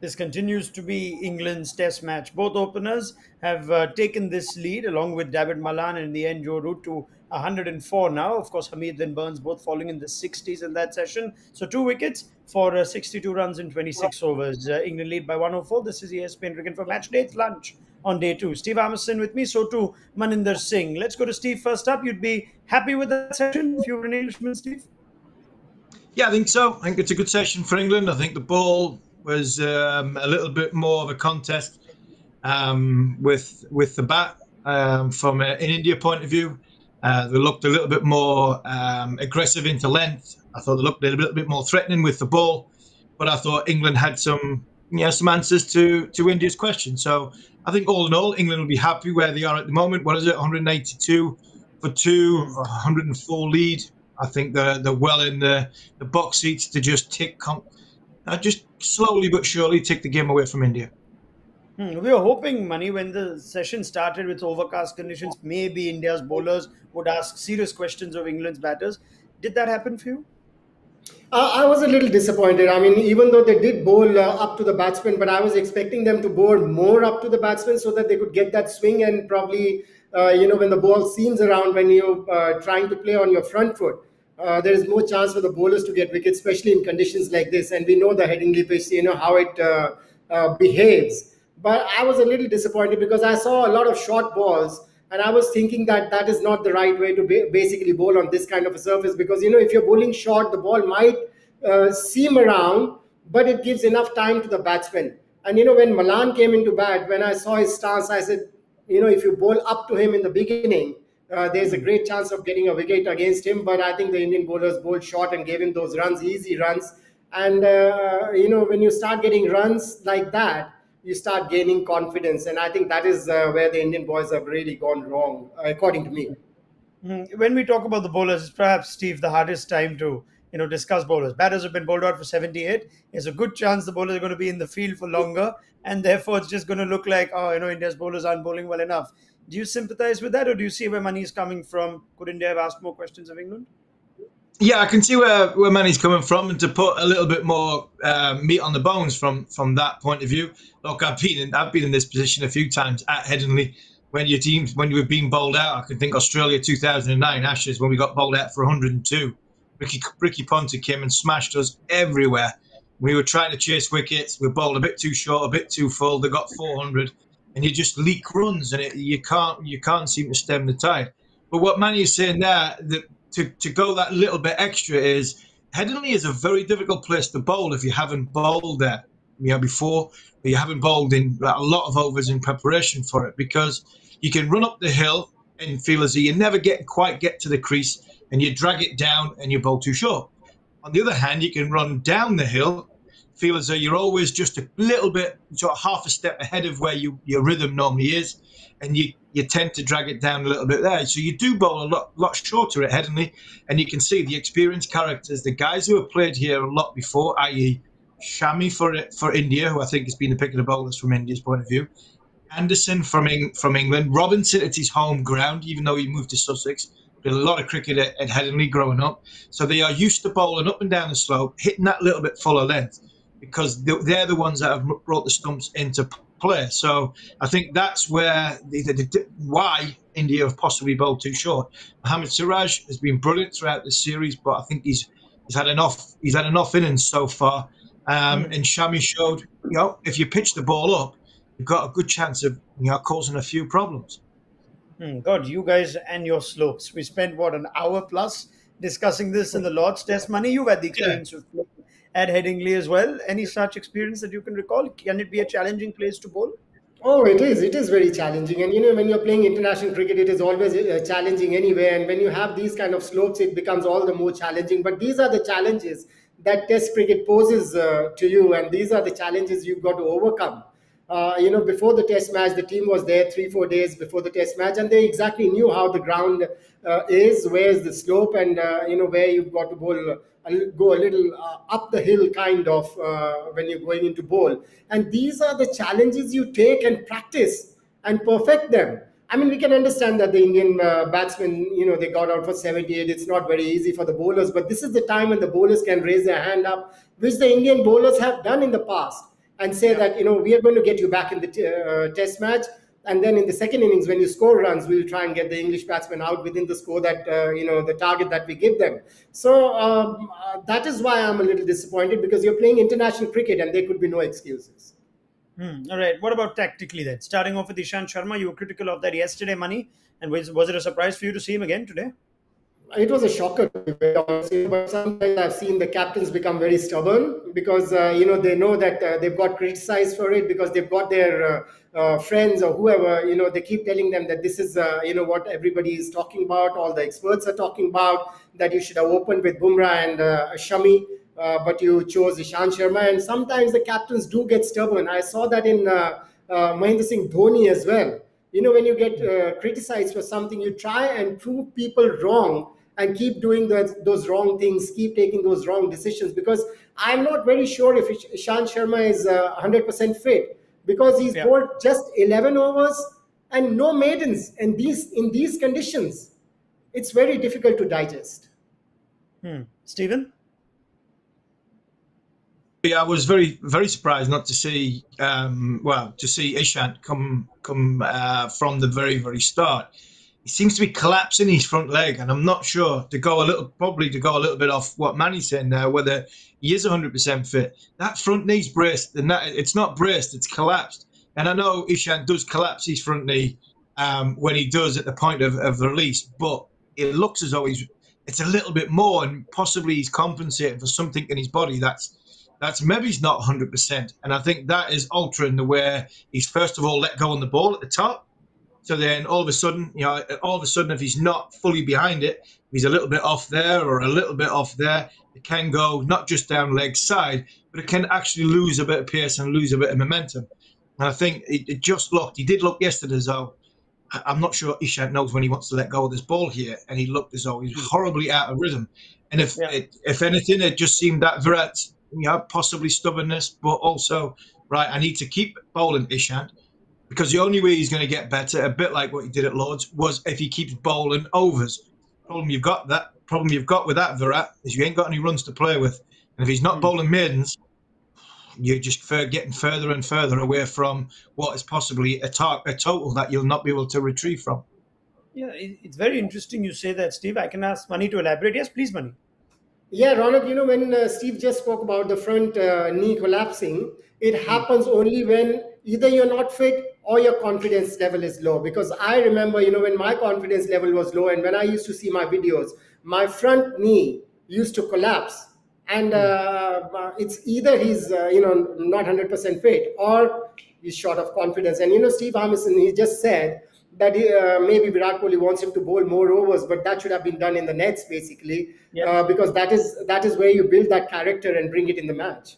This continues to be England's test match. Both openers have taken this lead along with David Malan and in the end Joe Root to 104 now. Of course, Hamid and Burns both falling in the 60s in that session. So 2 wickets for 62 runs in 26 overs. England lead by 104. This is ESPN Cricket for Match Day Lunch on day two. Steve Harmison with me, so too Maninder Singh. Let's go to Steve first up. You'd be happy with that session if you were an Englishman, Steve? Yeah, I think so. I think it's a good session for England. I think the ball was a little bit more of a contest with the bat from an India point of view. They looked a little bit more aggressive into length. I thought they looked a little bit more threatening with the ball, but I thought England had some answers to India's question. So I think all in all, England will be happy where they are at the moment. What is it, 182 for two, 104 lead. I think they're well in the box seats to just just slowly but surely take the game away from India. We were hoping, Mani, when the session started with overcast conditions, maybe India's bowlers would ask serious questions of England's batters. Did that happen for you? I was a little disappointed. I mean, even though they did bowl up to the batsman, but I was expecting them to bowl more up to the batsman so that they could get that swing and probably, when the ball seams around when you're trying to play on your front foot, there is more chance for the bowlers to get wickets, especially in conditions like this. And we know the Headingley pitch, how it behaves. But I was a little disappointed because I saw a lot of short balls. And I was thinking that that is not the right way to basically bowl on this kind of a surface because, if you're bowling short, the ball might seam around, but it gives enough time to the batsman. And, when Malan came into bat, when I saw his stance, I said, if you bowl up to him in the beginning, there's a great chance of getting a wicket against him. But I think the Indian bowlers bowled short and gave him those runs, easy runs. And, when you start getting runs like that, you start gaining confidence. And I think that is where the Indian boys have really gone wrong, according to me. When we talk about the bowlers, it's perhaps, Steve, the hardest time to discuss bowlers. Batters have been bowled out for 78. There's a good chance the bowlers are going to be in the field for longer. And therefore, it's just going to look like, India's bowlers aren't bowling well enough. Do you sympathize with that? Or do you see where Mani is coming from? Could India have asked more questions of England? Yeah, I can see where Manny's coming from, and to put a little bit more meat on the bones from that point of view. Look, I've been in this position a few times at Headingley when you were being bowled out. I can think Australia 2009 Ashes when we got bowled out for 102. Ricky Ponting came and smashed us everywhere. We were trying to chase wickets. We were bowled a bit too short, a bit too full. They got 400, and you just leak runs, and you can't seem to stem the tide. But what Manny is saying there, that to go that little bit extra is Headingley is a very difficult place to bowl if you haven't bowled there before, or you haven't bowled in a lot of overs in preparation for it, because you can run up the hill and feel as though you never quite get to the crease and you drag it down and you bowl too short. On the other hand, you can run down the hill, feel as though you're always just a little bit, sort of half a step ahead of where your rhythm normally is, and you tend to drag it down a little bit there. So you do bowl a lot shorter at Headingley, and you can see the experienced characters, the guys who have played here a lot before, i.e. Shami for India, who I think has been the pick of the bowlers from India's point of view, Anderson from England, Robinson at his home ground, even though he moved to Sussex, did a lot of cricket at Headingley growing up. So they are used to bowling up and down the slope, hitting that little bit fuller length, because they're the ones that have brought the stumps into play. So I think that's where why India have possibly bowled too short. Mohammad Siraj has been brilliant throughout the series, but I think he's had enough innings so far. And Shami showed, if you pitch the ball up, you've got a good chance of causing a few problems. God, you guys and your slopes. We spent an hour plus discussing this in the Lord's Test. Mani, you've had the experience with at Headingley as well. Any such experience that you can recall? Can it be a challenging place to bowl? Oh, it is. It is very challenging. And, when you're playing international cricket, it is always challenging anyway. And when you have these kind of slopes, it becomes all the more challenging. But these are the challenges that Test cricket poses to you. And these are the challenges you've got to overcome. Before the Test match, the team was there 3-4 days before the Test match, and they exactly knew how the ground is, where's the slope, and where you've got to go a little up the hill kind of when you're going into bowl. And these are the challenges you take and practice and perfect them. I mean, we can understand that the Indian batsmen, they got out for 78. It's not very easy for the bowlers, but this is the time when the bowlers can raise their hand up, which the Indian bowlers have done in the past. and say Yeah. that, we are going to get you back in the test match. And then in the second innings, when you score runs, we'll try and get the English batsmen out within the score that, the target that we give them. So that is why I'm a little disappointed, because you're playing international cricket and there could be no excuses. All right. What about tactically then? Starting off with Ishant Sharma, you were critical of that yesterday, Money. And was it a surprise for you to see him again today? It was a shocker, to be very honest, but sometimes I've seen the captains become very stubborn, because they know that they've got criticized for it, because they've got their friends or whoever, they keep telling them that this is what everybody is talking about, all the experts are talking about, that you should have opened with Bumrah and Shami, but you chose Ishant Sharma. And sometimes the captains do get stubborn. I saw that in Mahendra Singh Dhoni as well. When you get criticized for something, you try and prove people wrong and keep doing those wrong things, keep taking those wrong decisions. Because I'm not very sure if Ishant Sharma is 100% fit, because he's Yeah. bowled just 11 overs and no maidens. And in these conditions, it's very difficult to digest. Stephen? Yeah, I was very, very surprised not to see, to see Ishant come from the very, very start. He seems to be collapsing his front leg, and I'm not sure, probably to go a little bit off what Manny's saying there, whether he is 100% fit. That front knee's braced, and it's not braced, it's collapsed. And I know Ishant does collapse his front knee when he does at the point of release, but it looks as though it's a little bit more, and possibly he's compensating for something in his body that's maybe he's not 100%. And I think that is altering the way he's first of all let go on the ball at the top. So then all of a sudden, if he's not fully behind it, he's a little bit off there or a little bit off there, it can go not just down leg side, but it can actually lose a bit of pace and lose a bit of momentum. And I think he did look yesterday as though, I'm not sure Ishant knows when he wants to let go of this ball here, and he looked as though he's horribly out of rhythm. And Yeah. if anything, it just seemed that Virat's, possibly stubbornness, but also, right, I need to keep bowling Ishant, because the only way he's going to get better, a bit like what he did at Lords, was if he keeps bowling overs. Problem you've got with that Virat is you ain't got any runs to play with, and if he's not bowling maidens, you're just getting further and further away from what is possibly a total that you'll not be able to retrieve from. Yeah, it's very interesting you say that, Steve. I can ask Money to elaborate. Yes, please, Money. Yeah, Ronald, when Steve just spoke about the front knee collapsing, it happens only when either you're not fit or your confidence level is low. Because I remember, when my confidence level was low and when I used to see my videos, my front knee used to collapse. And it's either he's, not 100% fit, or he's short of confidence. And, Steve Harmison, he just said that maybe Virat Kohli wants him to bowl more overs, but that should have been done in the nets, basically, Yeah. because that is where you build that character and bring it in the match.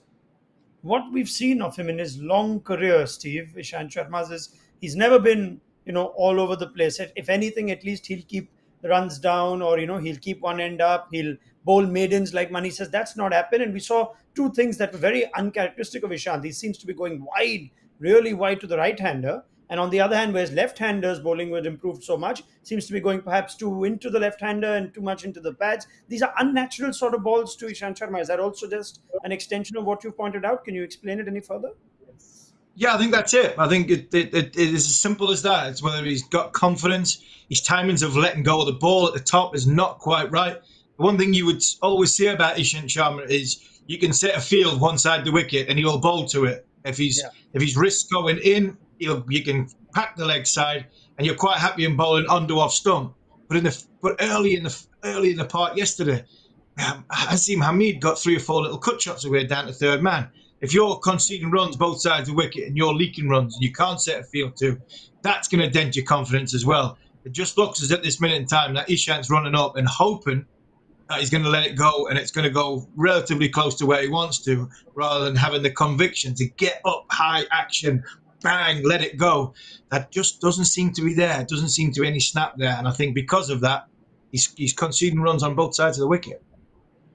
What we've seen of him in his long career, Steve, Ishant Sharma's, is he's never been, all over the place. If anything, at least he'll keep the runs down, or, he'll keep one end up. He'll bowl maidens, like Mani says. That's not happened. And we saw two things that were very uncharacteristic of Ishant. He seems to be going wide, really wide to the right-hander. And on the other hand, whereas left-handers bowling would improved so much, seems to be going perhaps too into the left-hander and too much into the pads. These are unnatural sort of balls to Ishant Sharma. Is that also just an extension of what you pointed out? Can you explain it any further? Yeah, I think that's it. I think it is as simple as that. It's whether he's got confidence, his timings of letting go of the ball at the top is not quite right. The one thing you would always say about Ishant Sharma is you can set a field one side the wicket and he'll bowl to it. If his wrist's going in, you can pack the leg side and you're quite happy in bowling onto off stump. But early in the part yesterday, Asim Hamid got 3 or 4 little cut shots away down to third man. If you're conceding runs both sides of the wicket and you're leaking runs and you can't set a field to, that's going to dent your confidence as well. It just looks as at this minute in time that Ishant's running up and hoping that he's going to let it go and it's going to go relatively close to where he wants to, rather than having the conviction to get up high, action, bang, let it go. That just doesn't seem to be there. It doesn't seem to be any snap there. And I think because of that, he's conceding runs on both sides of the wicket.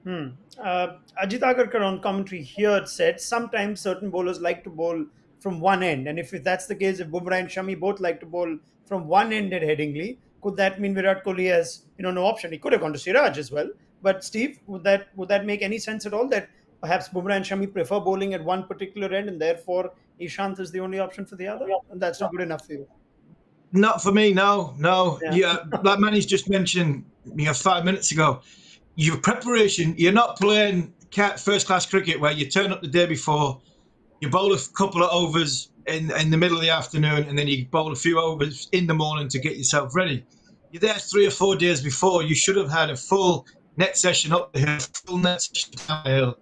Ajit Agarkar on commentary here said sometimes certain bowlers like to bowl from one end, and if that's the case, if Bumrah and Shami both like to bowl from one end at Headingley, could that mean Virat Kohli has no option? He could have gone to Siraj as well. But Steve, would that make any sense at all? That perhaps Bumrah and Shami prefer bowling at one particular end, and therefore Ishant is the only option for the other, and that's not good enough for you. Not for me, no, no. Yeah. Yeah, like Manny's just mentioned, 5 minutes ago, your preparation, you're not playing first class cricket where you turn up the day before, you bowl a couple of overs in the middle of the afternoon, and then you bowl a few overs in the morning to get yourself ready. You're there 3 or 4 days before. You should have had a full net session up the hill, full net session down the hill.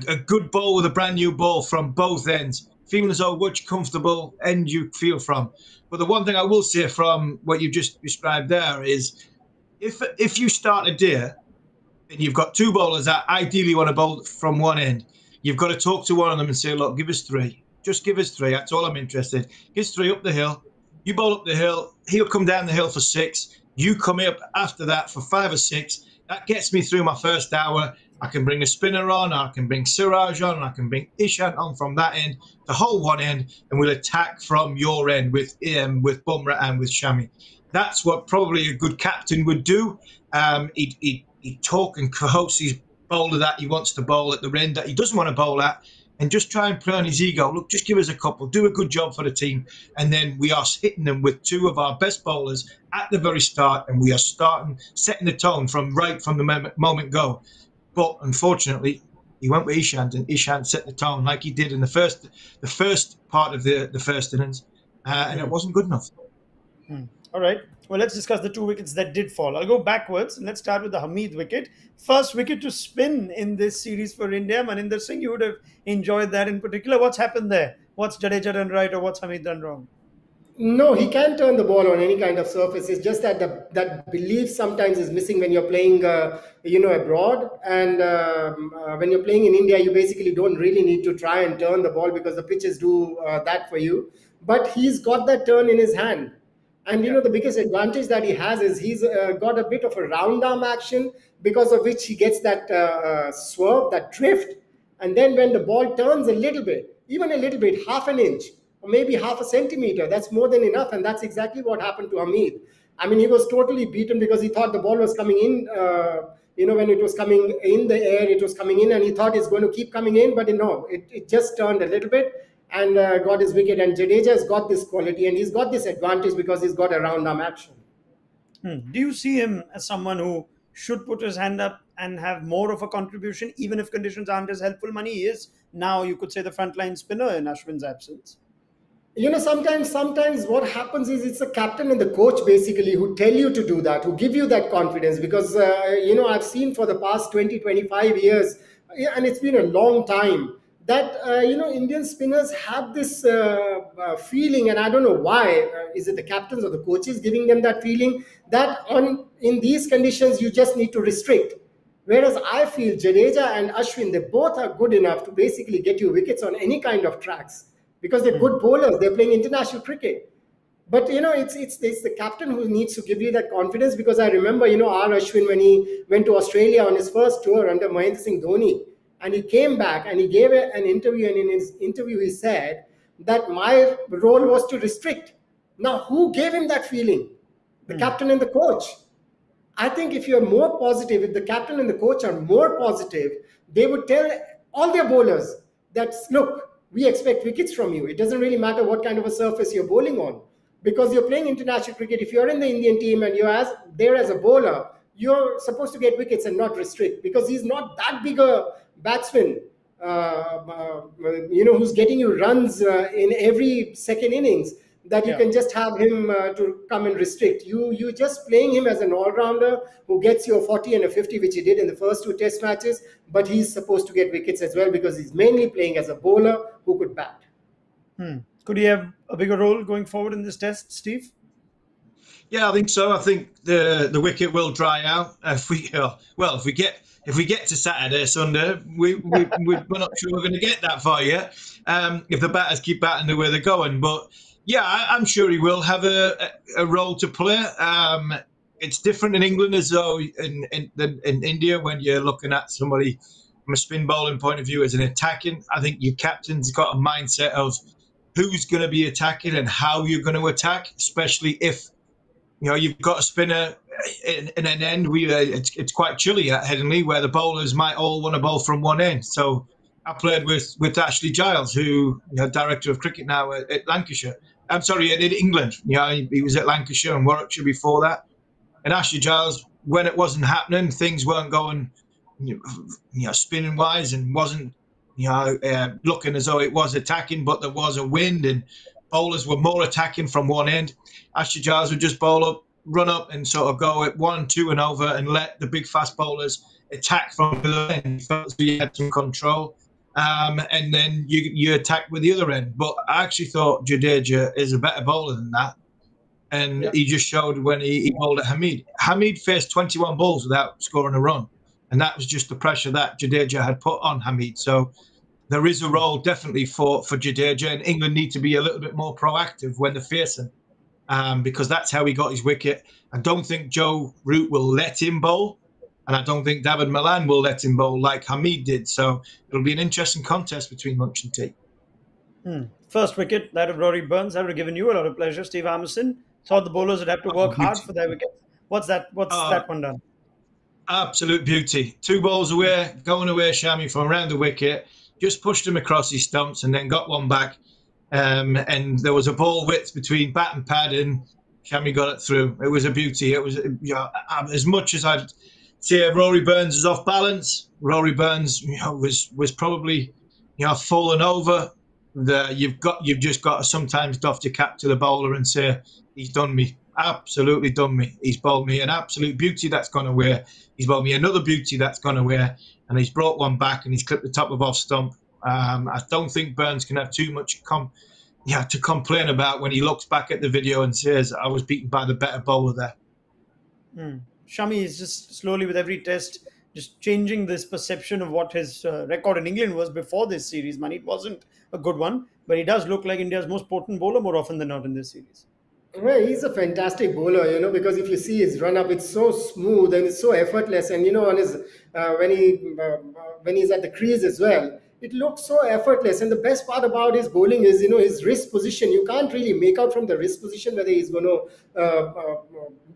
A good ball with a brand new ball from both ends, feeling as though which comfortable end you feel from. But the one thing I will say from what you just described there is, if you start a day and you've got two bowlers that ideally want to bowl from one end, you've got to talk to one of them and say, look, give us three. Just give us three. That's all I'm interested. Give us three up the hill. You bowl up the hill. He'll come down the hill for six. You come up after that for 5 or 6. That gets me through my first hour. I can bring a spinner on, I can bring Siraj on, I can bring Ishant on from that end to hold one end, and we'll attack from your end with Bumrah and with Shami. That's what probably a good captain would do. He'd talk and coax his bowler that he wants to bowl at the end that he doesn't want to bowl at, and just try and play on his ego. Look, just give us a couple, do a good job for the team, and then we are hitting them with two of our best bowlers at the very start, and we are setting the tone from the moment go. But unfortunately, he went with Ishant, and Ishant set the tone like he did in the first part of the first innings, and it wasn't good enough. All right. Well, let's discuss the 2 wickets that did fall. I'll go backwards, and let's start with the Hamid wicket. First wicket to spin in this series for India. Maninder Singh, you would have enjoyed that in particular. What's happened there? What's Jadeja done right, or what's Hamid done wrong? No, he can turn the ball on any kind of surface. It's just that that belief sometimes is missing when you're playing, abroad. And when you're playing in India, you basically don't really need to try and turn the ball because the pitches do that for you. But he's got that turn in his hand. And the biggest advantage that he has is he's got a bit of a round arm action, because of which he gets that swerve, that drift. And then when the ball turns a little bit, even a little bit, half an inch, or maybe half a centimeter, that's more than enough. And that's exactly what happened to Hamid. I mean, he was totally beaten because he thought the ball was coming in. When it was coming in the air, it was coming in, and he thought it's going to keep coming in. But no, it just turned a little bit and got his wicket. And Jadeja has got this quality, and he's got this advantage because he's got a round arm action. Do you see him as someone who should put his hand up and have more of a contribution, even if conditions aren't as helpful? He is now, you could say, the frontline spinner in Ashwin's absence. Sometimes what happens is it's the captain and the coach basically who tell you to do that, who give you that confidence. Because, I've seen for the past 20, 25 years, and it's been a long time, that, Indian spinners have this feeling, and I don't know why. Is it the captains or the coaches giving them that feeling that in these conditions, you just need to restrict? Whereas I feel Jadeja and Ashwin, they both are good enough to basically get you wickets on any kind of tracks, because they're good bowlers. They're playing international cricket. But, it's the captain who needs to give you that confidence. Because I remember, R. Ashwin, when he went to Australia on his first tour under Mahendra Singh Dhoni, and he came back and he gave an interview, and in his interview he said that my role was to restrict. Now, who gave him that feeling? The captain and the coach. I think if you're more positive, if the captain and the coach are more positive, they would tell all their bowlers that, look, we expect wickets from you. It doesn't really matter what kind of a surface you're bowling on, because you're playing international cricket. If you're in the Indian team and you're there as a bowler, you're supposed to get wickets and not restrict, because he's not that big a batsman, who's getting you runs in every second innings, that you can just have him to come and restrict. You're just playing him as an all-rounder who gets you a 40 and a 50, which he did in the first 2 test matches, but he's supposed to get wickets as well, because he's mainly playing as a bowler who could bat. Could he have a bigger role going forward in this test, Steve? Yeah, I think so. I think the wicket will dry out if we get to Saturday, Sunday. We're not sure we're going to get that far yet. If the batters keep batting the way they're going, but yeah, I'm sure he will have a role to play. It's different in England as though in India, when you're looking at somebody from a spin bowling point of view as an attacking. I think your captain's got a mindset of who's going to be attacking and how you're going to attack, especially if you've got a spinner in an end, it's quite chilly at Headingley, where the bowlers might all want to bowl from one end. So I played with Ashley Giles, who director of cricket now at Lancashire. I'm sorry, at England. He was at Lancashire and Warwickshire before that. And Ashley Giles, when it wasn't happening, things weren't going, spinning wise, and wasn't, looking as though it was attacking, but there was a wind and bowlers were more attacking from one end. Ashley Giles would just bowl up, run up, and sort of go at 1, 2 and over, and let the big fast bowlers attack from the other end. So you had some control. And then you attack with the other end. But I actually thought Jadeja is a better bowler than that. And he just showed when he bowled at Hamid. Hamid faced 21 balls without scoring a run. And that was just the pressure that Jadeja had put on Hamid. So there is a role definitely for Jadeja, and England need to be a little bit more proactive when they're facing, because that's how he got his wicket. I don't think Joe Root will let him bowl, and I don't think David Malan will let him bowl like Hamid did. So it'll be an interesting contest between lunch and tea. First wicket, that of Rory Burns. That would have given you a lot of pleasure, Steve Harmison. Thought the bowlers would have to work hard for their wicket. What's that one done? Absolute beauty. 2 balls away, going away, Shami, from around the wicket. Just pushed him across his stumps and then got one back. And there was a ball width between bat and pad, and Shami got it through. It was a beauty. It was, as much as I'd say Rory Burns is off balance, Rory Burns was probably fallen over. You've just got to sometimes doff your cap to the bowler and say, he's done me, absolutely done me. He's bowled me an absolute beauty that's gone away. He's bowled me another beauty that's gone away, and he's brought one back and he's clipped the top of off stump. I don't think Burns can have too much to complain about when he looks back at the video and says, I was beaten by the better bowler there. Shami is just slowly with every test just changing this perception of what his record in England was before this series. Man, it wasn't a good one, but he does look like India's most potent bowler more often than not in this series. Well, he's a fantastic bowler, because if you see his run up, it's so smooth and it's so effortless. And on his when he's at the crease as well, it looks so effortless. And the best part about his bowling is, his wrist position. You can't really make out from the wrist position whether he's going to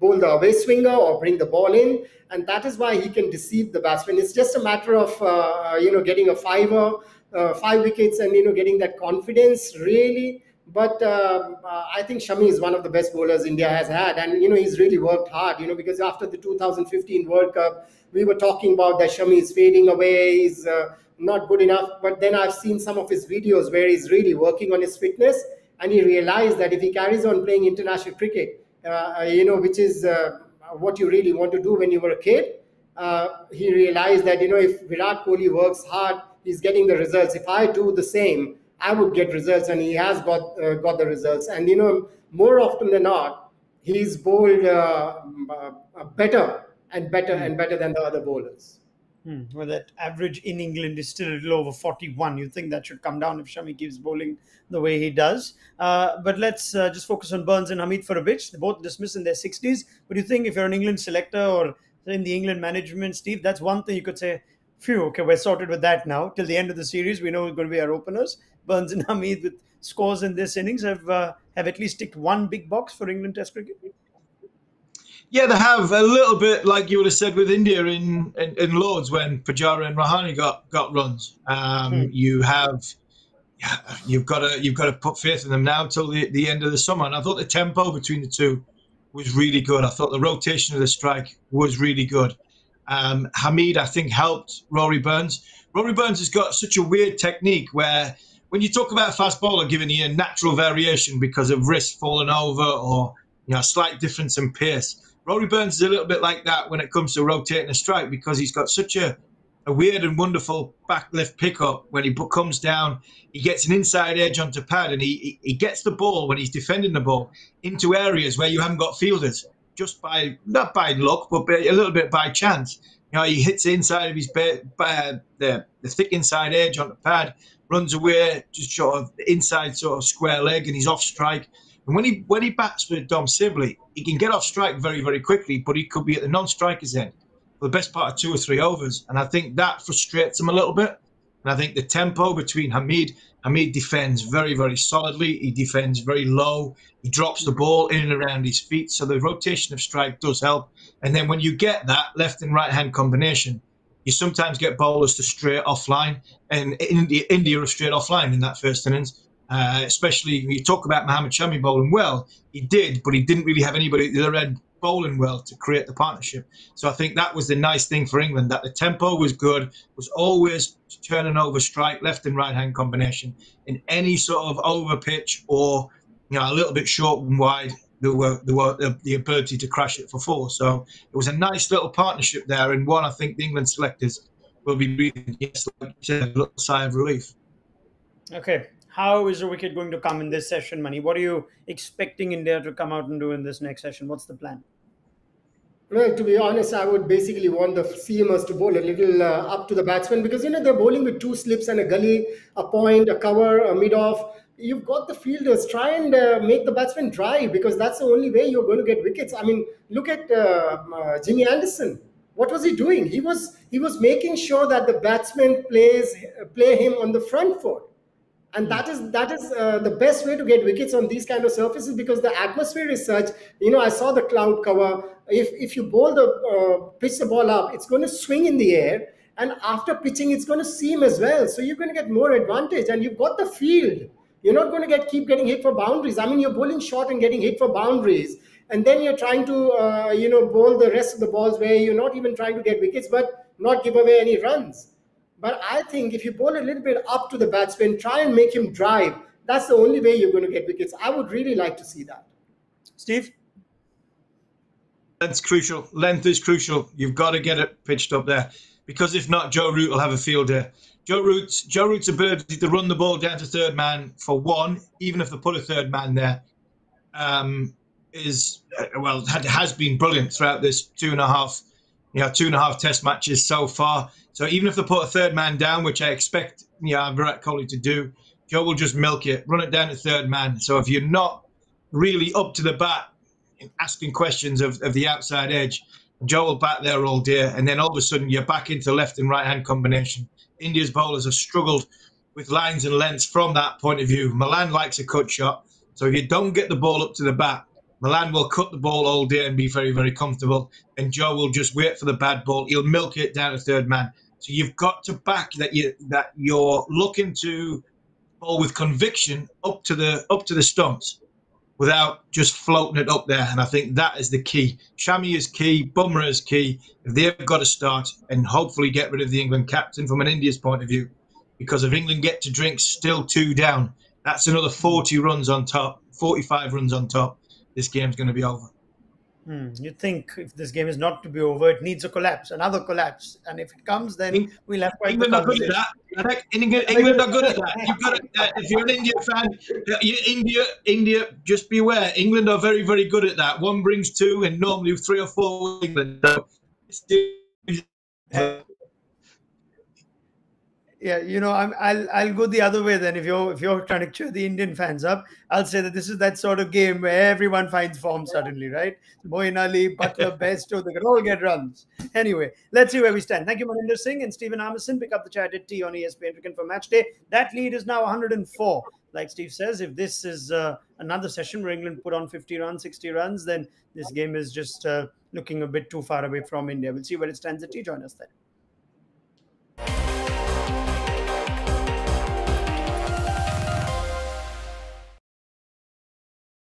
bowl the away swinger or bring the ball in, and that is why he can deceive the batsman. It's just a matter of getting a 5 wickets, and getting that confidence really. But I think Shami is one of the best bowlers India has had. And, he's really worked hard, because after the 2015 World Cup, we were talking about that Shami is fading away, he's not good enough. But then I've seen some of his videos where he's really working on his fitness. And he realized that if he carries on playing international cricket, which is what you really want to do when you were a kid, he realized that, if Virat Kohli works hard, he's getting the results. If I do the same, I would get results, and he has got the results. And more often than not, he's bowled better and better and better than the other bowlers. Well, that average in England is still a little over 41. You think that should come down if Shami keeps bowling the way he does. But let's just focus on Burns and Hamid for a bit. They're both dismissed in their 60s. But you think if you're an England selector or in the England management, Steve, that's one thing you could say, phew, okay, we're sorted with that now. Till the end of the series, we know who's going to be our openers. Burns and Hamid, with scores in this innings, have at least ticked one big box for England Test cricket. Yeah, they have a little bit, like you would have said with India in Lords when Pujara and Rahane got runs. You've got to put faith in them now till the end of the summer. And I thought the tempo between the two was really good. I thought the rotation of the strike was really good. Hamid, I think, helped Rory Burns. Rory Burns has got such a weird technique where when you talk about a fast bowler giving you a natural variation because of wrist falling over or a slight difference in pace, Rory Burns is a little bit like that when it comes to rotating a strike, because he's got such a weird and wonderful back lift pickup. When he comes down, he gets an inside edge onto pad, and he gets the ball when he's defending the ball into areas where you haven't got fielders, just not by luck, but a little bit by chance. He hits the inside of his the thick inside edge on the pad, runs away, just sort of inside sort of square leg, and he's off strike. And when he bats with Dom Sibley, he can get off strike very, very quickly, but he could be at the non-striker's end for the best part of 2 or 3 overs. And I think that frustrates him a little bit. And I think the tempo between Hamid defends very, very solidly. He defends very low. He drops the ball in and around his feet. So the rotation of strike does help. And then when you get that left and right hand combination, you sometimes get bowlers to straight offline. And India are straight offline in that first innings. Especially when you talk about Mohammad Shami bowling well, he did, but he didn't really have anybody at the other end bowling well to create the partnership. So I think that was the nice thing for England, that the tempo was good, was always turning over strike, left and right hand combination. In any sort of over pitch or a little bit short and wide, there were the ability to crash it for four. So it was a nice little partnership there, and one I think the England selectors will be breathing, yes, like you said, a little sigh of relief. Okay. How is the wicket going to come in this session, Mani? What are you expecting India to come out and do in this next session? What's the plan? Well, to be honest, I would basically want the seamers to bowl a little up to the batsman, because they're bowling with two slips and a gully, a point, a cover, a mid-off. You've got the fielders. Try and make the batsman drive, because that's the only way you're going to get wickets. I mean, look at Jimmy Anderson. What was he doing? He was making sure that the batsman play him on the front foot. And that is the best way to get wickets on these kind of surfaces, because the atmosphere is such. I saw the cloud cover. If you pitch the ball up, it's going to swing in the air, and after pitching, it's going to seam as well. So you're going to get more advantage, and you've got the field. You're not going to keep getting hit for boundaries. I mean, you're bowling short and getting hit for boundaries, and then you're trying to bowl the rest of the balls where you're not even trying to get wickets, but not give away any runs. But I think if you bowl a little bit up to the batsman, try and make him drive, that's the only way you're going to get wickets. I would really like to see that. Steve? Length's crucial. Length is crucial. You've got to get it pitched up there, because if not, Joe Root will have a field day. Joe Root's ability to run the ball down to third man for one, even if they put a third man there, has been brilliant throughout this two and a half test matches so far. So even if they put a third man down, which I expect Virat Kohli to do, Joe will just milk it, run it down to third man. So if you're not really up to the bat asking questions of the outside edge, Joe will bat there all day, and then all of a sudden you're back into left and right hand combination. India's bowlers have struggled with lines and lengths from that point of view. Malan likes a cut shot, so if you don't get the ball up to the bat, Malan will cut the ball all day and be very, very comfortable, and Joe will just wait for the bad ball. He'll milk it down to third man. So you've got to back that you're looking to bowl with conviction up to the stumps without just floating it up there. And I think that is the key. Shami is key. Bumrah is key. They've got to start and hopefully get rid of the England captain from an India's point of view, because if England get to drink still 2 down, that's another 40 runs on top, 45 runs on top. This game's going to be over. You think if this game is not to be over, it needs a collapse, another collapse, and if it comes, then we'll have quite England the are good at that. England are good at that. You've got if you're an India fan, India, just beware. England are very, very good at that. One brings 2, and normally 3 or 4 England. So, yeah, I'll go the other way then. If you're trying to cheer the Indian fans up, I'll say that this is that sort of game where everyone finds form suddenly, right? Moeen Ali, Butler, Bairstow, they can all get runs. Anyway, let's see where we stand. Thank you, Maninder Singh and Stephen Harmison. Pick up the chat at T on ESPN Cricket for Match Day. That lead is now 104. Like Steve says, if this is another session where England put on 50 runs, 60 runs, then this game is just looking a bit too far away from India. We'll see where it stands at T. Join us then.